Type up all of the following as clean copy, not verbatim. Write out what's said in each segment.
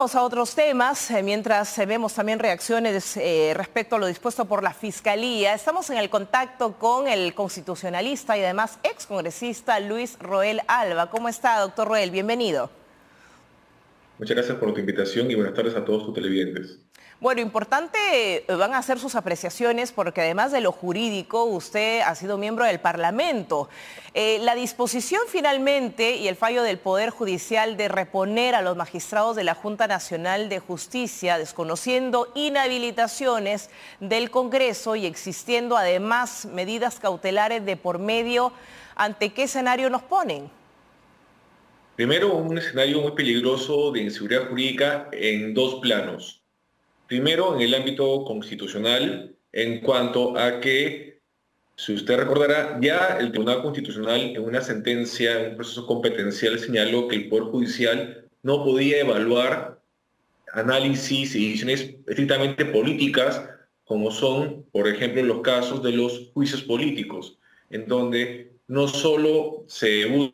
Vamos a otros temas, mientras vemos también reacciones respecto a lo dispuesto por la Fiscalía. Estamos en el contacto con el constitucionalista y además excongresista Luis Roel Alba. ¿Cómo está, doctor Roel? Bienvenido. Muchas gracias por tu invitación y buenas tardes a todos tus televidentes. Bueno, importante van a ser sus apreciaciones porque además de lo jurídico, usted ha sido miembro del Parlamento. La disposición finalmente y el fallo del Poder Judicial de reponer a los magistrados de la Junta Nacional de Justicia, desconociendo inhabilitaciones del Congreso y existiendo además medidas cautelares de por medio, ¿ante qué escenario nos ponen? Primero, un escenario muy peligroso de inseguridad jurídica en dos planos. Primero, en el ámbito constitucional, en cuanto a que, si usted recordará, ya el Tribunal Constitucional en una sentencia, en un proceso competencial, señaló que el Poder Judicial no podía evaluar análisis y decisiones estrictamente políticas, como son, por ejemplo, los casos de los juicios políticos, en donde no solo se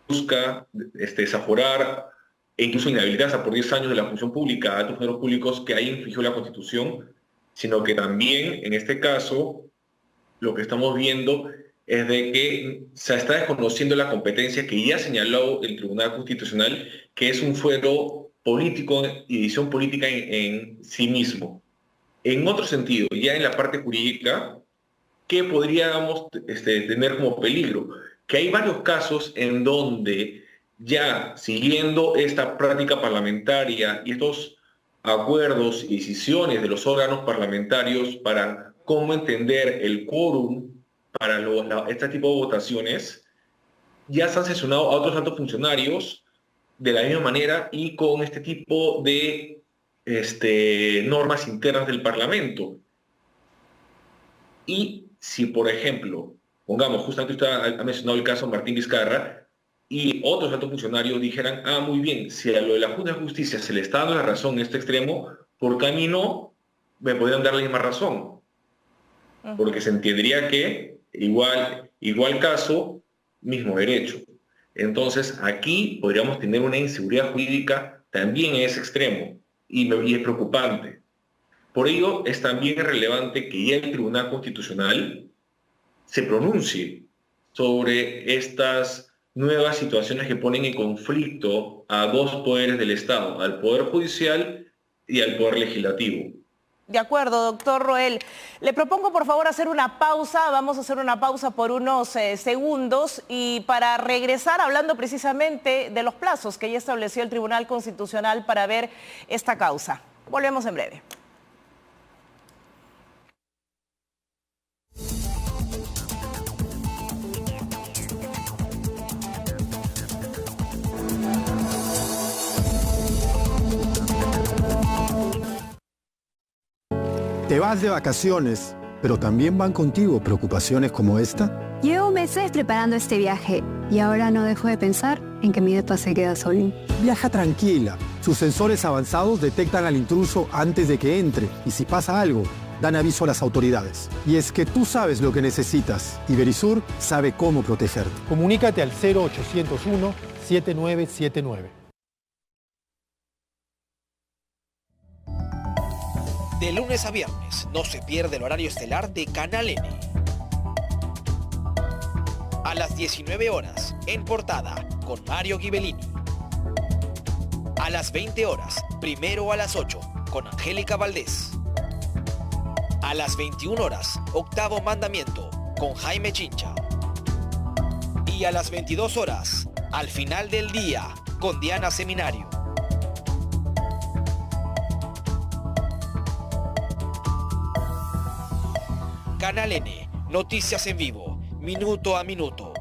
busca desaforar e incluso inhabilitar hasta por 10 años de la función pública a altos funcionarios públicos que ahí infringió la Constitución, sino que también, en este caso, lo que estamos viendo es de que se está desconociendo la competencia que ya señaló el Tribunal Constitucional, que es un fuero político y decisión política en sí mismo. En otro sentido, ya en la parte jurídica, ¿qué podríamos tener como peligro? Que hay varios casos en donde ya siguiendo esta práctica parlamentaria y estos acuerdos y decisiones de los órganos parlamentarios para cómo entender el quórum para este tipo de votaciones, ya se han sancionado a otros altos funcionarios de la misma manera y con este tipo de normas internas del Parlamento. Y si, por ejemplo, pongamos, justamente usted ha mencionado el caso Martín Vizcarra, y otros altos funcionarios dijeran, muy bien, si a lo de la Junta de Justicia se le está dando la razón en este extremo, ¿por qué a mí no me podrían dar la misma razón? Porque se entendería que igual caso, mismo derecho. Entonces, aquí podríamos tener una inseguridad jurídica también en ese extremo, y es preocupante. Por ello, es también relevante que ya el Tribunal Constitucional se pronuncie sobre estas nuevas situaciones que ponen en conflicto a dos poderes del Estado, al Poder Judicial y al Poder Legislativo. De acuerdo, doctor Roel. Le propongo, por favor, hacer una pausa. Vamos a hacer una pausa por unos segundos y para regresar hablando precisamente de los plazos que ya estableció el Tribunal Constitucional para ver esta causa. Volvemos en breve. Te vas de vacaciones, pero también van contigo preocupaciones como esta. Llevo meses preparando este viaje y ahora no dejo de pensar en que mi depa se queda solo. Viaja tranquila. Sus sensores avanzados detectan al intruso antes de que entre y si pasa algo, dan aviso a las autoridades. Y es que tú sabes lo que necesitas y Verisur sabe cómo protegerte. Comunícate al 0801-7979. De lunes a viernes, no se pierde el horario estelar de Canal N. A las 19 horas, En Portada, con Mario Ghibellini. A las 20 horas, Primero a las 8, con Angélica Valdés. A las 21 horas, Octavo Mandamiento, con Jaime Chincha. Y a las 22 horas, Al Final del Día, con Diana Seminario. Canal N, noticias en vivo, minuto a minuto.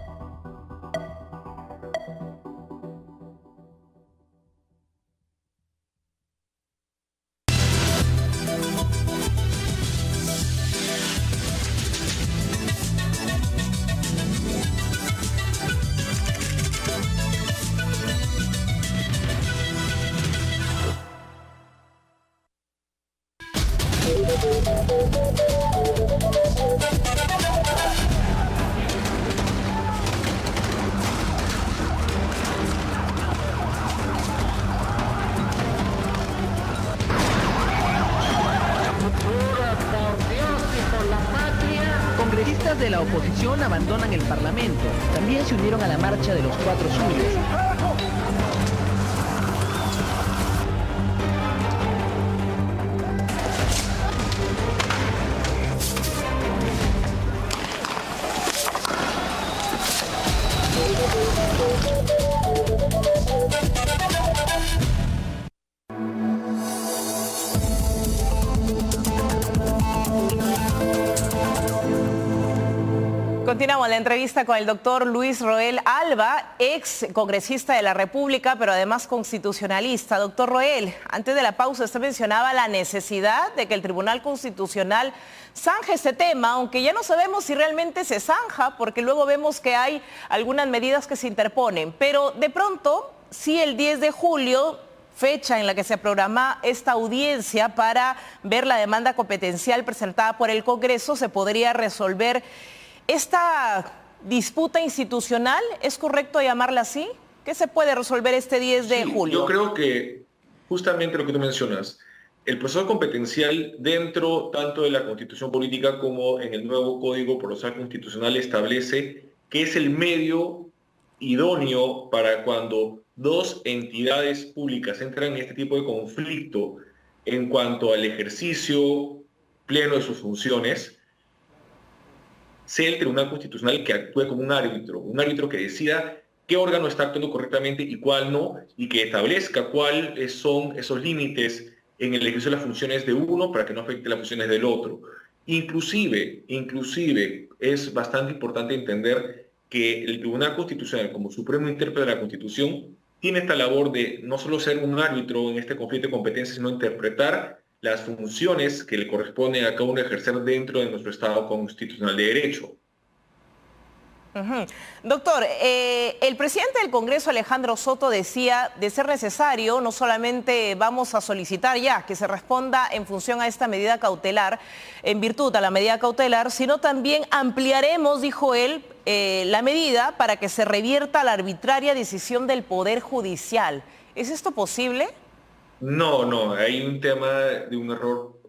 Congresistas de la oposición abandonan el Parlamento. También se unieron a la marcha de los 4 suyos. Continuamos la entrevista con el doctor Luis Roel Alba, ex congresista de la República, pero además constitucionalista. Doctor Roel, antes de la pausa usted mencionaba la necesidad de que el Tribunal Constitucional zanje este tema, aunque ya no sabemos si realmente se zanja, porque luego vemos que hay algunas medidas que se interponen. Pero de pronto, sí, el 10 de julio... fecha en la que se programa esta audiencia para ver la demanda competencial presentada por el Congreso, se podría resolver esta disputa institucional. ¿Es correcto llamarla así? ¿Qué se puede resolver este 10 de julio? Yo creo que justamente lo que tú mencionas, el proceso competencial dentro tanto de la Constitución Política como en el nuevo Código Procesal Constitucional establece que es el medio idóneo para cuando dos entidades públicas entran en este tipo de conflicto en cuanto al ejercicio pleno de sus funciones, sea el Tribunal Constitucional que actúe como un árbitro que decida qué órgano está actuando correctamente y cuál no, y que establezca cuáles son esos límites en el ejercicio de las funciones de uno para que no afecte las funciones del otro. Inclusive es bastante importante entender que el Tribunal Constitucional, como supremo intérprete de la Constitución, tiene esta labor de no solo ser un árbitro en este conflicto de competencias, sino interpretar las funciones que le corresponde a cada uno ejercer dentro de nuestro Estado constitucional de derecho. Doctor, el presidente del Congreso, Alejandro Soto, decía, de ser necesario, no solamente vamos a solicitar ya que se responda en función a esta medida cautelar, en virtud a la medida cautelar, sino también ampliaremos, dijo él, la medida para que se revierta la arbitraria decisión del Poder Judicial. ¿Es esto posible? No, hay un tema de un error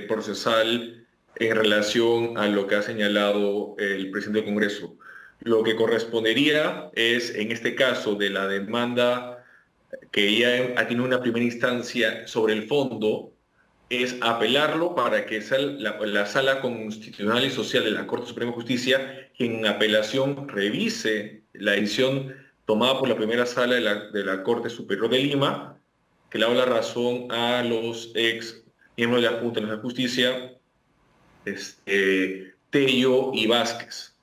procesal en relación a lo que ha señalado el presidente del Congreso. Lo que correspondería es, en este caso, de la demanda que ya ha tenido una primera instancia sobre el fondo, es apelarlo para que sea la Sala Constitucional y Social de la Corte Suprema de Justicia, quien en apelación revise la decisión tomada por la primera sala de la Corte Superior de Lima, que le da la razón a los ex miembros de la Junta de Justicia, Tello y Vázquez.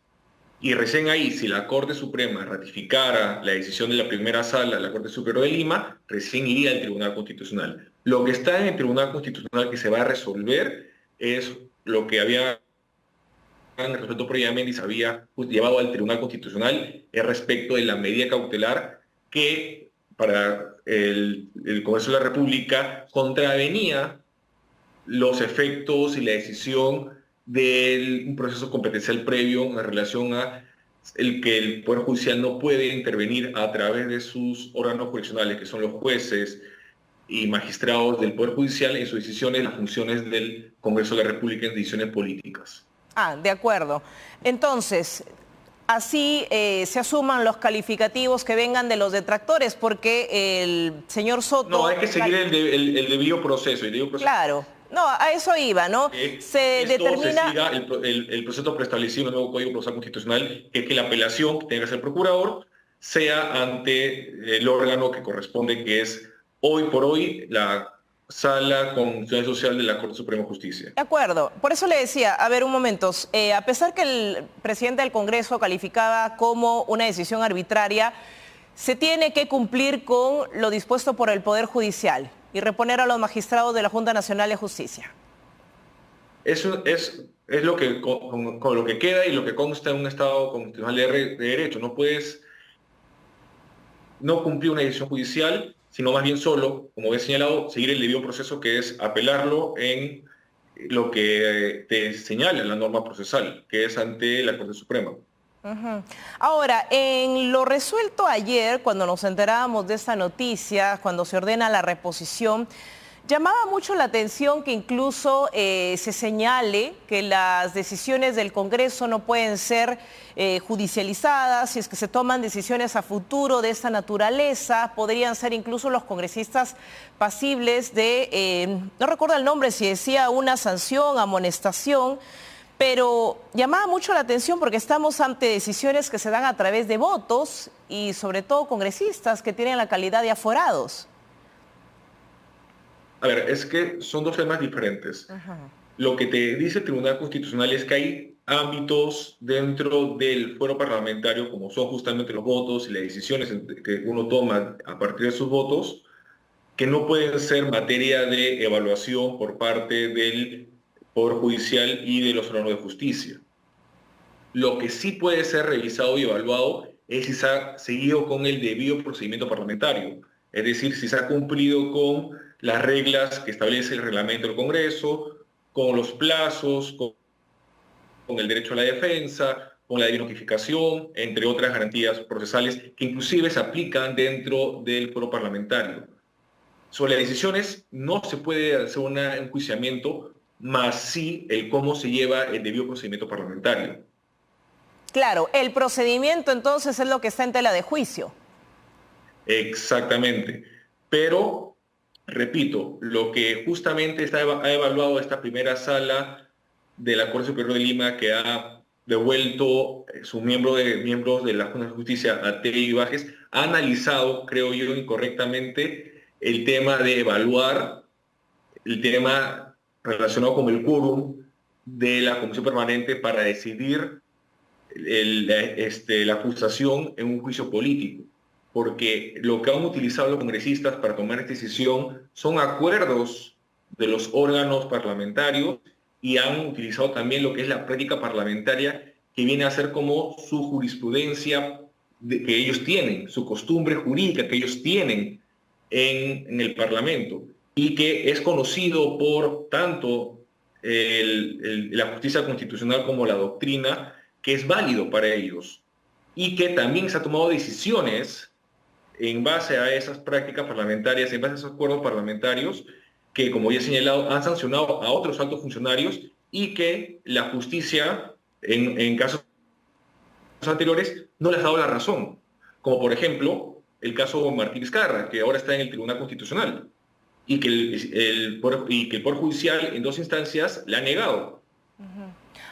Y recién ahí, si la Corte Suprema ratificara la decisión de la primera sala de la Corte Superior de Lima, recién iría al Tribunal Constitucional. Lo que está en el Tribunal Constitucional que se va a resolver es lo que había resuelto previamente y se había llevado al Tribunal Constitucional, es respecto de la medida cautelar que para el Congreso de la República contravenía los efectos y la decisión de un proceso competencial previo en relación a el que el Poder Judicial no puede intervenir a través de sus órganos jurisdiccionales, que son los jueces y magistrados del Poder Judicial, en sus decisiones, las funciones del Congreso de la República en decisiones políticas. De acuerdo. Entonces, así se asuman los calificativos que vengan de los detractores, porque el señor Soto... No, hay que seguir el debido proceso. Claro. No, a eso iba, ¿no? Se determina... Se siga el proceso preestablecido en el nuevo Código Procesal Constitucional, que es que la apelación que tenga que hacer el procurador sea ante el órgano que corresponde, que es hoy por hoy la Sala Constitucional Social de la Corte Suprema de Justicia. De acuerdo. Por eso le decía, a ver, un momento, a pesar que el presidente del Congreso calificaba como una decisión arbitraria, se tiene que cumplir con lo dispuesto por el Poder Judicial y reponer a los magistrados de la Junta Nacional de Justicia. Eso es lo que, con lo que queda y lo que consta en un Estado constitucional de derecho. No puedes no cumplir una decisión judicial, sino más bien solo, como he señalado, seguir el debido proceso, que es apelarlo en lo que te señala la norma procesal, que es ante la Corte Suprema. Ahora, en lo resuelto ayer, cuando nos enterábamos de esta noticia, cuando se ordena la reposición, Llamaba mucho la atención que incluso se señale que las decisiones del Congreso no pueden ser judicializadas. Si es que se toman decisiones a futuro de esta naturaleza, podrían ser incluso los congresistas pasibles de, no recuerdo el nombre, si decía una sanción, amonestación, pero llamaba mucho la atención porque estamos ante decisiones que se dan a través de votos y sobre todo congresistas que tienen la calidad de aforados. A ver, es que son dos temas diferentes. Ajá. Lo que te dice el Tribunal Constitucional es que hay ámbitos dentro del fuero parlamentario, como son justamente los votos y las decisiones que uno toma a partir de sus votos, que no pueden ser materia de evaluación por parte del Poder Judicial y de los órganos de justicia. Lo que sí puede ser revisado y evaluado es si se ha seguido con el debido procedimiento parlamentario, es decir, si se ha cumplido con las reglas que establece el reglamento del Congreso, con los plazos, con el derecho a la defensa, con la debida notificación, entre otras garantías procesales que inclusive se aplican dentro del foro parlamentario. Sobre las decisiones no se puede hacer un enjuiciamiento, más sí el cómo se lleva el debido procedimiento parlamentario. Claro, el procedimiento entonces es lo que está en tela de juicio. Exactamente. Pero, repito, lo que justamente ha evaluado esta primera sala de la Corte Superior de Lima, que ha devuelto sus miembros de la Junta de Justicia a Tello Ibajes, ha analizado, creo yo, incorrectamente el tema de evaluar el tema relacionado con el quórum de la Comisión Permanente para decidir la acusación en un juicio político, porque lo que han utilizado los congresistas para tomar esta decisión son acuerdos de los órganos parlamentarios y han utilizado también lo que es la práctica parlamentaria, que viene a ser como su jurisprudencia que ellos tienen, su costumbre jurídica que ellos tienen en el Parlamento, y que es conocido por tanto la justicia constitucional como la doctrina, que es válido para ellos, y que también se han tomado decisiones en base a esas prácticas parlamentarias, en base a esos acuerdos parlamentarios, que, como ya he señalado, han sancionado a otros altos funcionarios y que la justicia, en casos anteriores, no les ha dado la razón. Como, por ejemplo, el caso Martín Vizcarra, que ahora está en el Tribunal Constitucional, y que el Poder Judicial en 2 instancias le ha negado.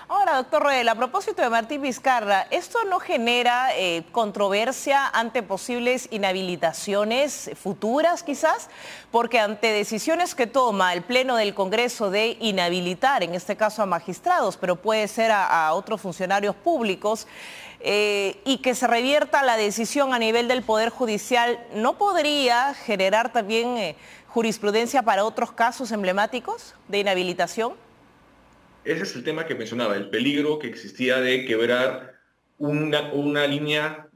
Ahora, doctor Roel, a propósito de Martín Vizcarra, ¿esto no genera controversia ante posibles inhabilitaciones futuras quizás? Porque ante decisiones que toma el Pleno del Congreso de inhabilitar, en este caso a magistrados, pero puede ser a otros funcionarios públicos, y que se revierta la decisión a nivel del Poder Judicial, ¿no podría generar también jurisprudencia para otros casos emblemáticos de inhabilitación? Ese es el tema que mencionaba, el peligro que existía de quebrar una línea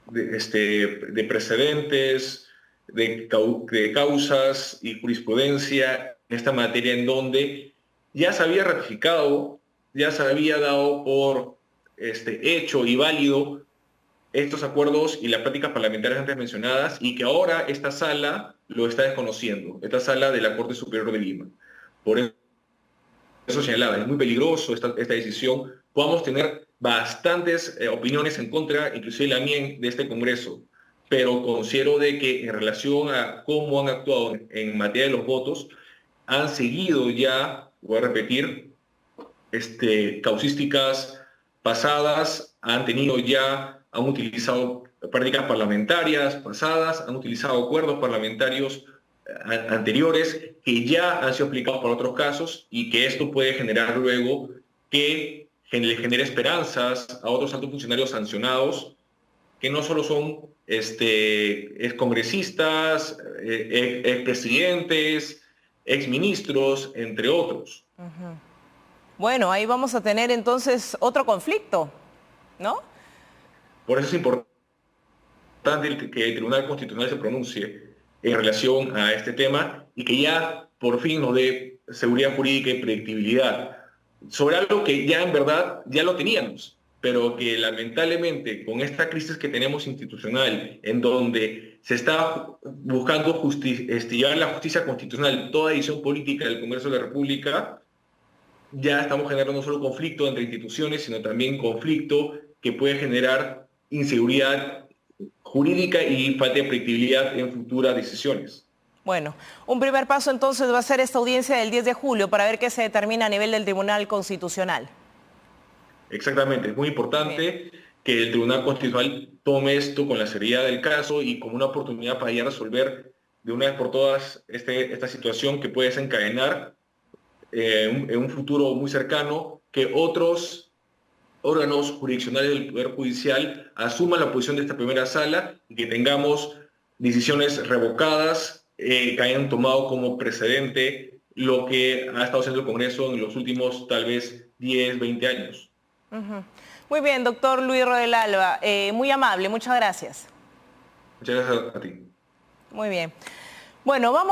de precedentes, de causas y jurisprudencia en esta materia, en donde ya se había ratificado, ya se había dado por hecho y válido estos acuerdos y las prácticas parlamentarias antes mencionadas, y que ahora esta sala lo está desconociendo, esta sala de la Corte Superior de Lima. Por eso señalaba, es muy peligroso esta decisión. Podemos tener bastantes opiniones en contra, inclusive la mía, de este Congreso, pero considero de que en relación a cómo han actuado en materia de los votos, han seguido ya, voy a repetir, causísticas pasadas, han utilizado prácticas parlamentarias pasadas, han utilizado acuerdos parlamentarios anteriores que ya han sido aplicados para otros casos, y que esto puede generar luego que le genere esperanzas a otros altos funcionarios sancionados, que no solo son excongresistas, expresidentes, exministros, entre otros. Uh-huh. Bueno, ahí vamos a tener entonces otro conflicto, ¿no? Por eso es importante que el Tribunal Constitucional se pronuncie en relación a este tema, y que ya por fin nos dé seguridad jurídica y predictibilidad sobre algo que ya en verdad ya lo teníamos. pero que lamentablemente con esta crisis que tenemos institucional, en donde se está buscando llevar la justicia constitucional, toda decisión política del Congreso de la República, ya estamos generando no solo conflicto entre instituciones, sino también conflicto que puede generar inseguridad jurídica y falta de predictibilidad en futuras decisiones. Bueno, un primer paso entonces va a ser esta audiencia del 10 de julio para ver qué se determina a nivel del Tribunal Constitucional. Exactamente, es muy importante que el Tribunal Constitucional tome esto con la seriedad del caso y como una oportunidad para ya resolver de una vez por todas esta situación que puede desencadenar en un futuro muy cercano que otros órganos jurisdiccionales del Poder Judicial asuman la posición de esta primera sala y que tengamos decisiones revocadas que hayan tomado como precedente lo que ha estado haciendo el Congreso en los últimos tal vez 10, 20 años. Muy bien, doctor Luis Rodel Alba, muy amable, muchas gracias. Muchas gracias a ti. Muy bien. Bueno, vamos.